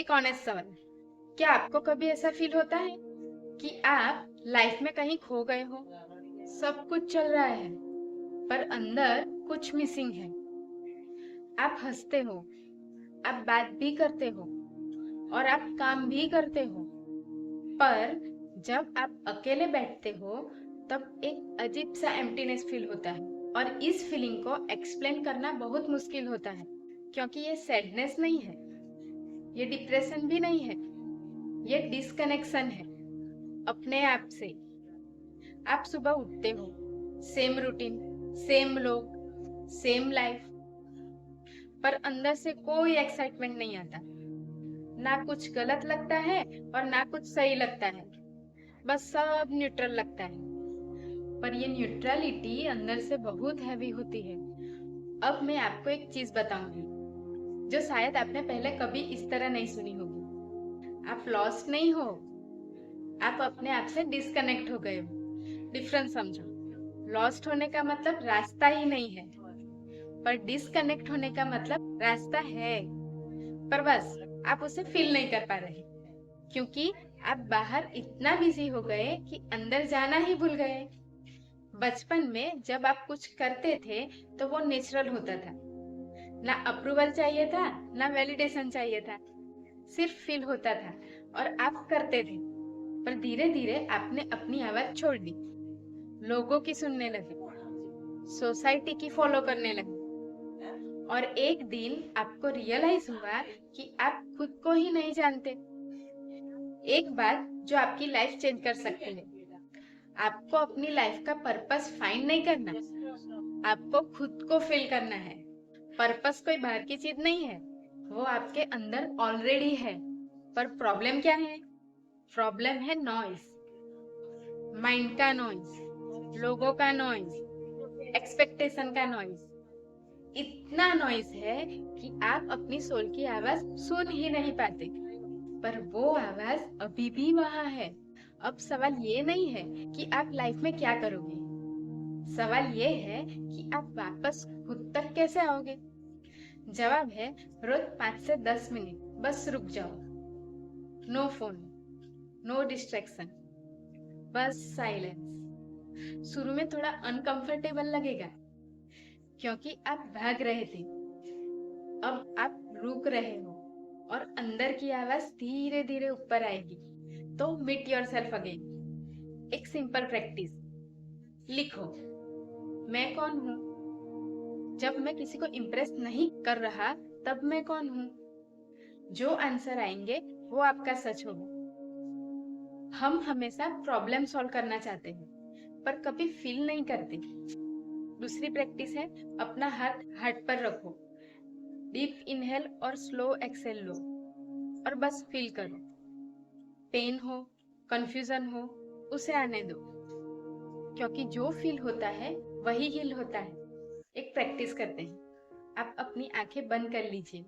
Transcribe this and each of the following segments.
एक ऑनेस्ट सवाल, क्या आपको कभी ऐसा फील होता है कि आप लाइफ में कहीं खो गए हो? सब कुछ चल रहा है पर अंदर कुछ मिसिंग है। आप हंसते हो, आप बात भी करते हो और आप काम भी करते हो, पर जब आप अकेले बैठते हो तब एक अजीब सा एम्प्टीनेस फील होता है। और इस फीलिंग को एक्सप्लेन करना बहुत मुश्किल होता है, क्योंकि ये सैडनेस नहीं है, ये डिप्रेशन भी नहीं है, ये डिस्कनेक्शन है अपने आप से। आप सुबह उठते हो, सेम रूटीन, सेम लोग, सेम लाइफ, पर अंदर से कोई एक्साइटमेंट नहीं आता। ना कुछ गलत लगता है और ना कुछ सही लगता है, बस सब न्यूट्रल लगता है। पर ये न्यूट्रलिटी अंदर से बहुत हैवी होती है। अब मैं आपको एक चीज बताऊंगी जो शायद आपने पहले कभी इस तरह नहीं सुनी होगी। आप लॉस्ट नहीं हो, आप अपने आप से डिस्कनेक्ट हो गए हो। डिफरेंस समझो। लॉस्ट होने का मतलब रास्ता ही नहीं है, पर डिस्कनेक्ट होने का मतलब रास्ता है, पर बस आप उसे फील नहीं कर पा रहे, क्योंकि आप बाहर इतना बिजी हो गए कि अंदर जाना ही भूल गए। बचपन में जब आप कुछ करते थे तो वो नेचुरल होता था, ना अप्रूवल चाहिए था, ना वैलिडेशन चाहिए था, सिर्फ फील होता था और आप करते थे। पर धीरे धीरे आपने अपनी आवाज छोड़ दी, लोगों की सुनने लगे, सोसाइटी की फॉलो करने लगे, और एक दिन आपको रियलाइज हुआ कि आप खुद को ही नहीं जानते। एक बात जो आपकी लाइफ चेंज कर सकती है। आपको अपनी लाइफ का पर्पस फाइंड नहीं करना, आपको खुद को फील करना है। पर्पस कोई बाहर की चीज नहीं है, वो आपके अंदर ऑलरेडी है। पर प्रॉब्लम क्या है? प्रॉब्लम है नॉइज, माइंड का नॉइज, लोगों का नॉइज, एक्सपेक्टेशन का नॉइज। इतना नॉइज है कि आप अपनी सोल की आवाज सुन ही नहीं पाते। पर वो आवाज अभी भी वहां है। अब सवाल ये नहीं है कि आप लाइफ में क्या करोगे, सवाल ये है कि आप वापस खुद तक कैसे आओगे। जवाब है, रोज 5 से 10 मिनट बस रुक जाओ। नो फोन, नो डिस्ट्रैक्शन, बस साइलेंस। शुरू में थोड़ा अनकंफर्टेबल लगेगा, क्योंकि आप भाग रहे थे, अब आप रुक रहे हो और अंदर की आवाज धीरे धीरे ऊपर आएगी। तो मीट योर सेल्फ अगेन। एक सिंपल प्रैक्टिस, लिखो, मैं कौन हूँ? जब मैं किसी को इम्प्रेस नहीं कर रहा तब मैं कौन हूँ? जो आंसर आएंगे वो आपका सच होगा। हम हमेशा प्रॉब्लम सॉल्व करना चाहते हैं, पर कभी फील नहीं करते। दूसरी प्रैक्टिस है, अपना हाथ हार्ट पर रखो, डीप इनहेल और स्लो एक्सेल लो, और बस फील करो। पेन हो, कंफ्यूजन हो, उसे आने दो, क्योंकि जो फील होता है वही हील होता है। एक प्रैक्टिस करते हैं, आप अपनी आंखें बंद कर लीजिए,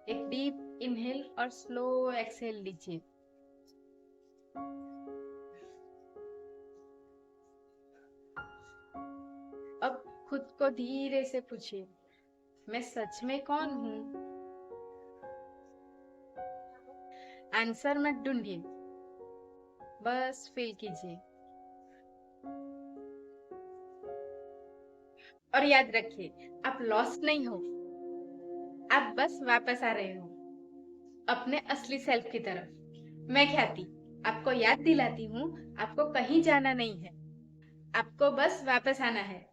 एक डीप इनहेल और स्लो एक्सेल लीजिए। अब खुद को धीरे से पूछिए, मैं सच में कौन हूँ? आंसर मत ढूंढिए, बस फील कीजिए। और याद रखिए, आप लॉस्ट नहीं हो, आप बस वापस आ रहे हो अपने असली सेल्फ की तरफ। मैं ख्याति आपको याद दिलाती हूँ, आपको कहीं जाना नहीं है, आपको बस वापस आना है।